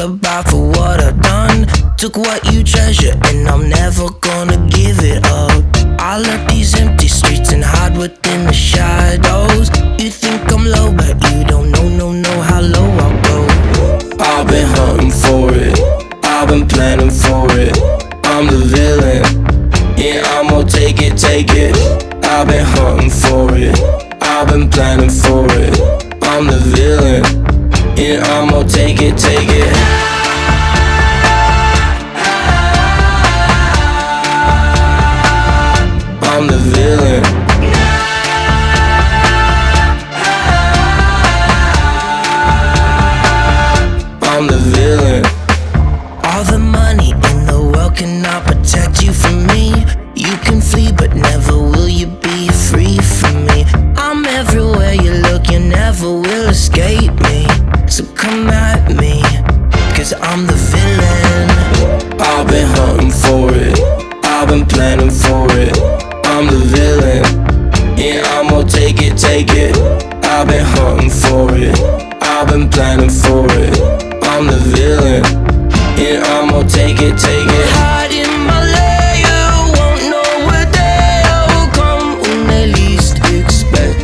about for what I've done. Took what you treasure and I'm never gonna give it up. I left these empty streets and hide within the shadows. You think I'm low but you don't know how low I'll go. I've been hunting for it, I've been planning for it. I'm the villain, yeah, I'm gonna take it. I've been hunting for it, I've been planning for it. I'm the villain, yeah, I'm gonna take it. I'm the villain. I'm the villain. All the money in the world cannot protect you from me. You can flee, but never will you be free from me. I'm everywhere you look, you never will escape me. So come at me, cause I'm the villain. I've been hunting for it, I've been planning for it. I'm the villain, yeah, I'm gonna take it. I've been hunting for it, I've been planning for it. I'm the villain, yeah, I'm gonna take it. Hide in my lair, won't know where they'll come when they least expect.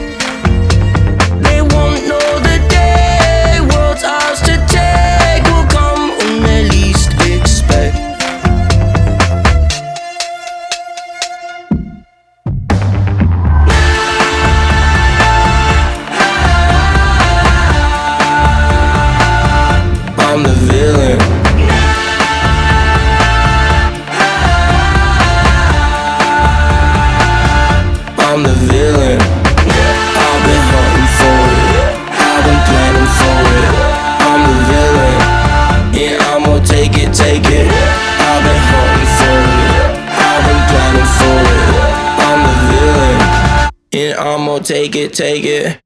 They won't know the day world's ours to take will come when they least expect. I'm the villain. I'm the villain. I've been hunting for it, I've been planning for it. I'm the villain, yeah, I'm gonna take it. I've been hunting for it, I've been planning for it. I'm the villain, yeah, I'm gonna take it.